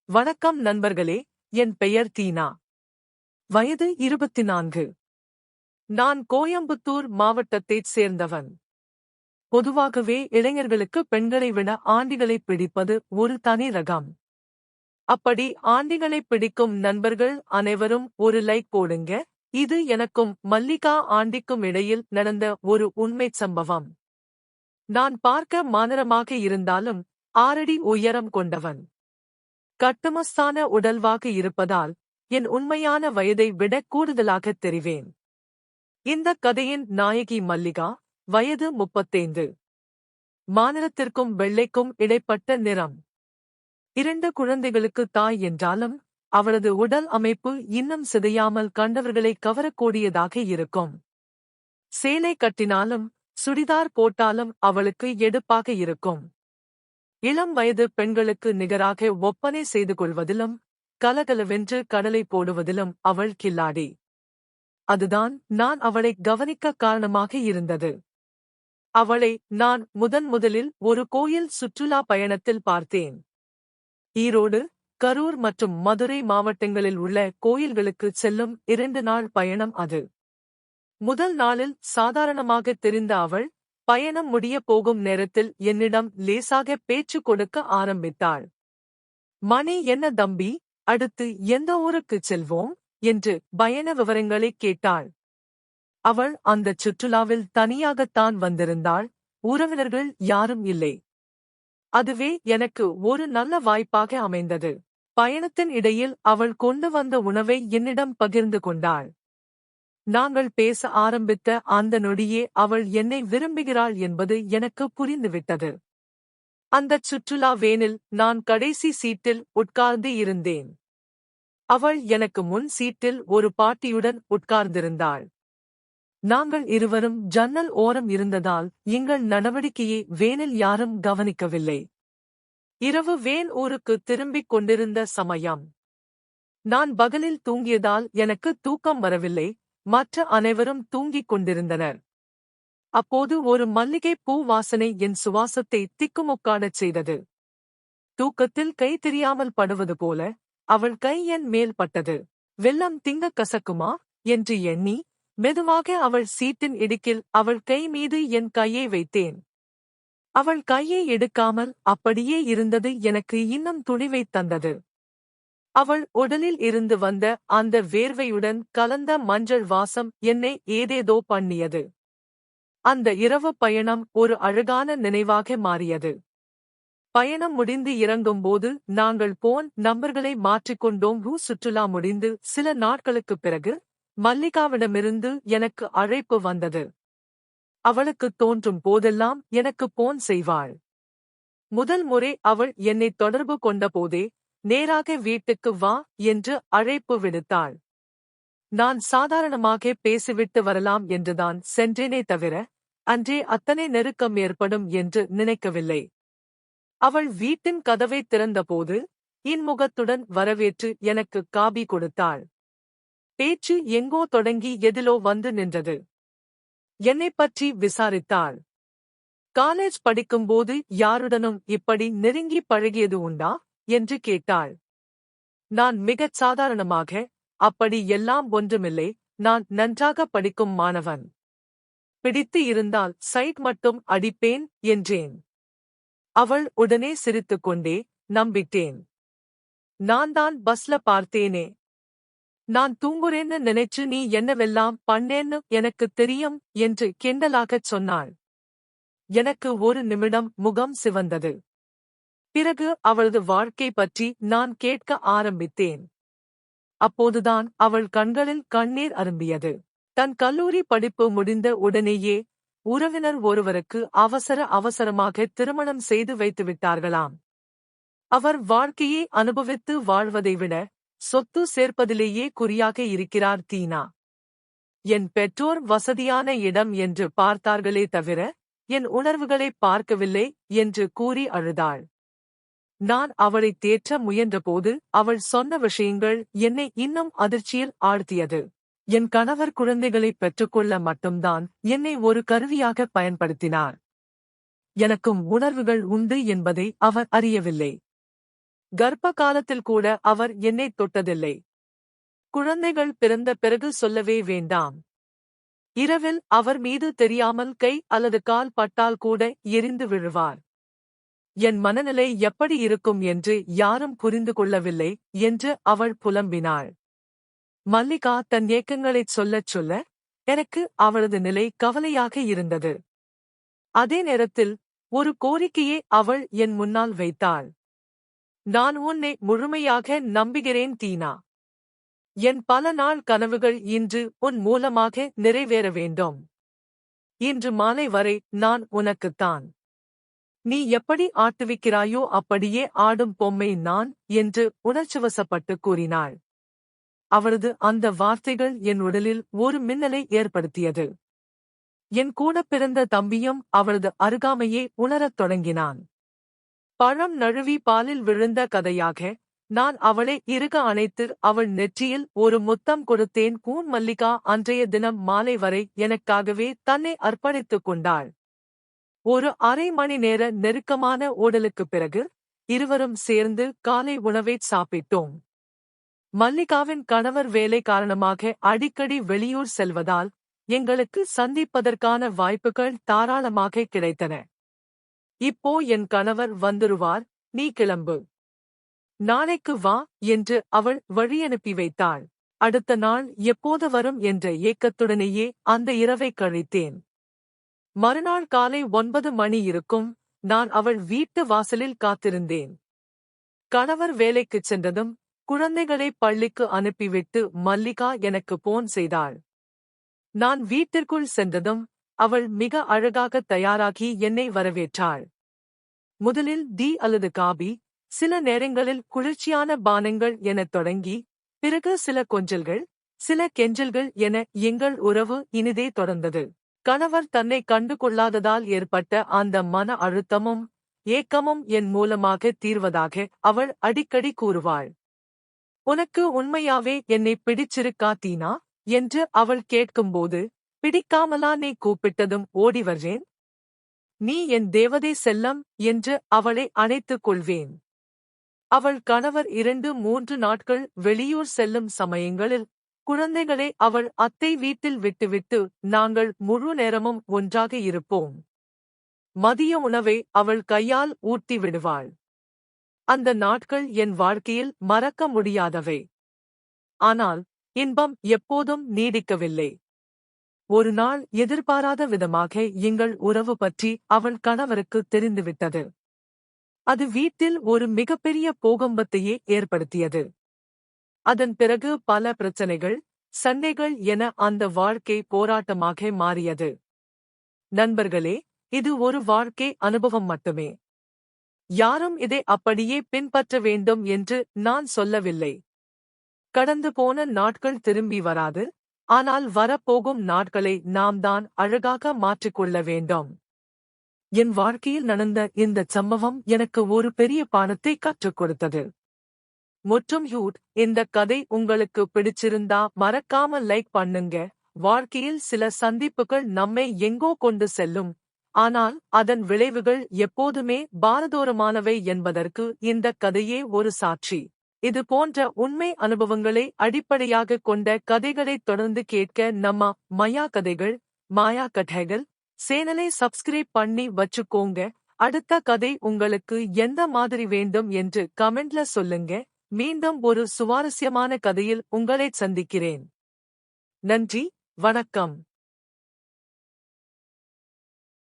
வணக்கம் நண்பர்களே, என் பெயர் தீனா. வயது 24. நான் கோயம்புத்தூர் மாவட்டத்தைச் சேர்ந்தவன். பொதுவாகவே இளைஞர்களுக்கு பெண்களை விட ஆண்டிகளை பிடிப்பது ஒரு தனி ரகம். அப்படி ஆண்டிகளை பிடிக்கும் நண்பர்கள் அனைவரும் ஒரு லைக் போடுங்க. இது எனக்கும் மல்லிகா ஆண்டிக்கும் இடையில் நடந்த ஒரு உண்மைச் சம்பவம். நான் பார்க்க மாநிறமாக இருந்தாலும் 6 அடி உயரம் கொண்டவன். கட்டுமஸ்தான உடல்வாக இருப்பதால் என் உண்மையான வயதை விட கூடுதலாகத் தெரிவேன். இந்த கதையின் நாயகி மல்லிகா, வயது 35. மாநிறத்திற்கும் வெள்ளைக்கும் இடைப்பட்ட நிறம். 2 குழந்தைகளுக்கு தாய் என்றாலும் அவளது உடல் அமைப்பு இன்னும் சிதையாமல் கண்டவர்களை கவரக்கூடியதாக இருக்கும். சேலை கட்டினாலும் சுடிதார் போட்டாலும் அவளுக்கு எடுப்பாக இருக்கும். இளம் வயது பெண்களுக்கு நிகராக ஒப்பனை செய்து கொள்வதிலும் கலகலவென்று கடலை போடுவதிலும் அவள் கில்லாடி. அதுதான் நான் அவளை கவனிக்க காரணமாக இருந்தது. அவளை நான் முதலில் ஒரு கோயில் சுற்றுலா பயணத்தில் பார்த்தேன். ஈரோடு, கரூர் மற்றும் மதுரை மாவட்டங்களில் உள்ள கோயில்களுக்கு செல்லும் 2 நாள் பயணம் அது. முதல் நாளில் சாதாரணமாக தெரிந்த அவள் பயணம் முடிய போகும் நேரத்தில் என்னிடம் லேசாக பேச்சு கொடுக்க ஆரம்பித்தாள். மணி என்ன தம்பி, அடுத்து எந்த ஊருக்குச் செல்வோம் என்று பயண விவரங்களைக் கேட்டாள். அவள் அந்தச் சுற்றுலாவில் தனியாகத்தான் வந்திருந்தாள், உறவினர்கள் யாரும் இல்லை. அதுவே எனக்கு ஒரு நல்ல வாய்ப்பாக அமைந்தது. பயணத்தின் இடையில் அவள் கொண்டு வந்த உணவை என்னிடம் பகிர்ந்து கொண்டாள். நாங்கள் பேச ஆரம்பித்த அந்த நொடியே அவள் என்னை விரும்புகிறாள் என்பது எனக்கு புரிந்துவிட்டது. அந்தச் சுற்றுலா வேனில் நான் கடைசி சீட்டில் உட்கார்ந்து இருந்தேன். அவள் எனக்கு முன் சீட்டில் ஒரு பாட்டியுடன் உட்கார்ந்திருந்தாள். நாங்கள் இருவரும் ஜன்னல் ஓரம் இருந்ததால் எங்கள் நடவடிக்கையை வேனில் யாரும் கவனிக்கவில்லை. இரவு வேன் ஊருக்கு திரும்பிக் கொண்டிருந்த சமயம். நான் பகலில் தூங்கியதால் எனக்கு தூக்கம் வரவில்லை, மற்ற அனைவரும் தூங்கிக் கொண்டிருந்தனர். அப்போது ஒரு மல்லிகை பூ வாசனை என் சுவாசத்தை திக்குமுக்காடச் செய்தது. தூக்கத்தில் கை தெரியாமல் படுவது போல அவள் கை என் மேல் பட்டது. வெள்ளம் திங்க கசக்குமா என்று எண்ணி மெதுவாக அவள் சீட்டின் இடுக்கில் அவள் கை மீது என் கையை வைத்தேன். அவள் கையை எடுக்காமல் அப்படியே இருந்தது எனக்கு இன்னும் துணிவைத் தந்தது. அவள் உடலில் இருந்து வந்த அந்த வேர்வையுடன் கலந்த மஞ்சள் வாசம் என்னை ஏதேதோ பண்ணியது. அந்த இரவு பயணம் ஒரு அழகான நினைவாக மாறியது. பயணம் முடிந்து இறங்கும்போது நாங்கள் போன் நம்பர்களை மாற்றிக்கொண்டோம். சுற்றுலா முடிந்து சில நாட்களுக்குப் பிறகு மல்லிகாவிடமிருந்து எனக்கு அழைப்பு வந்தது. அவளுக்குத் தோன்றும் போதெல்லாம் எனக்கு போன் செய்வாள். முதல் முறை அவள் என்னை தொடர்பு கொண்டபோதே நேராக வீட்டுக்கு வா என்று அழைப்பு விடுத்தாள். நான் சாதாரணமாக பேசிவிட்டு வரலாம் என்றுதான் சென்றேனே தவிர அன்றே அத்தனை நெருக்கம் ஏற்படும் என்று நினைக்கவில்லை. அவள் வீட்டின் கதவை திறந்தபோது இன்முகத்துடன் வரவேற்று எனக்கு காபி கொடுத்தாள். பேச்சு எங்கோ தொடங்கி எதிலோ வந்து நின்றது. என்னைப் பற்றி விசாரித்தாள். காலேஜ் படிக்கும்போது யாருடனும் இப்படி நெருங்கி பழகியது உண்டா என்று கேட்டாள். நான் மிகச் சாதாரணமாக, அப்படி எல்லாம் ஒன்றுமில்லை, நான் நன்றாக படிக்கும் மாணவன். பிடித்து இருந்தால் சைட் மட்டும் அடிப்பேன் என்றேன். அவள் உடனே சிரித்துக்கொண்டே, நம்பிட்டேன். நான் தான் பஸ்ல பார்த்தேனே. நான் தூங்குறேன்னு நினைச்சு நீ என்னவெல்லாம் பண்ணேன்னு எனக்குத் தெரியும் என்று கிண்டலாகச் சொன்னாள். எனக்கு ஒரு நிமிடம் முகம் சிவந்தது. பிறகு அவளது வாழ்க்கை பற்றி நான் கேட்க ஆரம்பித்தேன். அப்போதுதான் அவள் கண்களில் கண்ணீர் அரும்பியது. தன் கல்லூரி படிப்பு முடிந்த உடனேயே உறவினர் ஒருவருக்கு அவசரமாக திருமணம் செய்து வைத்துவிட்டார்களாம். அவர் வாழ்க்கையை அனுபவித்து வாழ்வதை விட சொத்து சேர்ப்பதிலேயே குறியாக இருக்கிறார் தீனா. என் பெற்றோர் வசதியான இடம் என்று பார்த்தார்களே தவிர என் உணர்வுகளை பார்க்கவில்லை என்று கூறி அழுதாள். நான் அவளை தேற்ற முயன்றபோது அவள் சொன்ன விஷயங்கள் என்னை இன்னும் அதிர்ச்சியில் ஆழ்த்தியது. என் கணவர் குழந்தைகளை பெற்றுக்கொள்ள மட்டும்தான் என்னை ஒரு கருவியாக பயன்படுத்தினார். எனக்கும் உணர்வுகள் உண்டு என்பதை அவர் அறியவில்லை. கர்ப்ப காலத்தில் கூட அவர் என்னைத் தொட்டதில்லை. குழந்தைகள் பிறந்த பிறகு சொல்லவே வேண்டாம். இரவில் அவர் மீது தெரியாமல் கை அல்லது கால் பட்டால் கூட எரிந்து விழுவார். என் மனநிலை எப்படி இருக்கும் என்று யாரும் புரிந்து கொள்ளவில்லை என்று அவள் புலம்பினாள். மல்லிகா தன் ஏக்கங்களைச் சொல்லச் சொல்ல எனக்கு அவளது நிலை கவலையாக இருந்தது. அதே நேரத்தில் ஒரு கோரிக்கையை அவள் என் முன்னால் வைத்தாள். நான் உன்னை முழுமையாக நம்புகிறேன் தீனா. என் பல நாள் கனவுகள் இன்று உன் மூலமாக நிறைவேற வேண்டும். இன்று மாலை வரை நான் உனக்குத்தான். நீ எப்படி ஆட்டுவிக்கிறாயோ அப்படியே ஆடும் பொம்மை நான் என்று உணர்ச்சிவசப்பட்டு கூறினாள். அவளது அந்த வார்த்தைகள் என் உடலில் ஒரு மின்னலை ஏற்படுத்தியது. என் கூட பிறந்த தம்பியும் அவளது அருகாமையை உணரத் தொடங்கினான். பழம் நழுவி பாலில் விழுந்த கதையாக நான் அவளை இறுக அணைத்து அவள் நெற்றியில் ஒரு முத்தம் கொடுத்தேன். மல்லிகா அன்றைய தினம் மாலை வரை எனக்காகவே தன்னை அர்ப்பணித்துக் கொண்டாள். ஒரு அரை மணி நேர நெருக்கமான ஓடலுக்குப் பிறகு இருவரும் சேர்ந்து காலை உணவைச் சாப்பிட்டோம். மல்லிகாவின் கணவர் வேலை காரணமாக அடிக்கடி வெளியூர் செல்வதால் எங்களுக்கு சந்திப்பதற்கான வாய்ப்புகள் தாராளமாக கிடைத்தன. இப்போ என் கணவர் வந்துருவார், நீ கிளம்பு. நாளைக்கு வா என்று அவள் வழியனுப்பி வைத்தாள். அடுத்த நாள் எப்போது வரும் என்ற ஏக்கத்துடனேயே அந்த இரவை கழித்தேன். மறுநாள் காலை 9 மணி இருக்கும். நான் அவள் வீட்டு வாசலில் காத்திருந்தேன். கணவர் வேலைக்குச் சென்றதும் குழந்தைகளை பள்ளிக்கு அனுப்பிவிட்டு மல்லிகா எனக்கு போன் செய்தாள். நான் வீட்டிற்குள் சென்றதும் அவள் மிக அழகாக தயாராகி என்னை வரவேற்றாள். முதலில் டீ அல்லது காபி, சில நேரங்களில் குளிர்ச்சியான பானங்கள் எனத் தொடங்கி பிறகு சில கொஞ்சல்கள், சில கெஞ்சல்கள் என எங்கள் உறவு இனிதே தொடர்ந்தது. கணவர் தன்னை கண்டு கொள்ளாததால் ஏற்பட்ட அந்த மன அழுத்தமும் ஏக்கமும் என் மூலமாக தீர்வதாக அவள் அடிக்கடி கூறுவாள். உனக்கு உண்மையாவே என்னை பிடிச்சிருக்கா தீனா என்று அவள் கேட்கும்போது, பிடிக்காமலா நீ கூப்பிட்டதும் ஓடி வர்றேன்? நீ என் தேவதை செல்லம் என்று அவளை அணைத்துக் கொள்வேன். அவள் கணவர் 2-3 நாட்கள் வெளியூர் செல்லும் சமயங்களில் குழந்தைகளை அவள் அத்தை வீட்டில் விட்டுவிட்டு நாங்கள் முழு நேரமும் ஒன்றாக இருப்போம். மதிய உணவை அவள் கையால் ஊட்டி விடுவாள். அந்த நாட்கள் என் வாழ்க்கையில் மறக்க முடியாதவை. ஆனால் இன்பம் எப்போதும் நீடிக்கவில்லை. ஒரு நாள் எதிர்பாராத விதமாக எங்கள் உறவு பற்றி அவள் கணவருக்கு தெரிந்துவிட்டது. அது வீட்டில் ஒரு மிகப்பெரிய பூகம்பத்தையே ஏற்படுத்தியது. அதன் பிறகு பல பிரச்சனைகள், சண்டைகள் என அந்த வாழ்க்கை போராட்டமாக மாறியது. நண்பர்களே, இது ஒரு வாழ்க்கை அனுபவம் மட்டுமே. யாரும் இதை அப்படியே பின்பற்ற வேண்டும் என்று நான் சொல்லவில்லை. கடந்து போன நாட்கள் திரும்பி வராது. ஆனால் வரப்போகும் நாட்களை நாம் தான் அழகாக மாற்றிக்கொள்ள வேண்டும். என் வாழ்க்கையில் நடந்த இந்த சம்பவம் எனக்கு ஒரு பெரிய பாடத்தை கற்றுக் கொடுத்தது. மற்றும் இந்த கதை உங்களுக்கு பிடிச்சிருந்தா மறக்காம லைக் பண்ணுங்க. வாழ்க்கையில் சில சந்திப்புகள் நம்மை எங்கோ கொண்டு செல்லும். ஆனால் அதன் விளைவுகள் எப்போதுமே பாரதூரமானவை என்பதற்கு இந்த கதையே ஒரு சாட்சி. இது போன்ற உண்மை அனுபவங்களை அடிப்படையாகக் கொண்ட கதைகளைத் தொடர்ந்து கேட்க நம்ம மாயா கதைகள் சேனலை சப்ஸ்கிரைப் பண்ணி வச்சுக்கோங்க. அடுத்த கதை உங்களுக்கு எந்த மாதிரி வேண்டும் என்று கமெண்ட்ல சொல்லுங்க. மீண்டும் ஒரு சுவாரஸ்யமான கதையில் உங்களைச் சந்திக்கிறேன். நன்றி, வணக்கம்.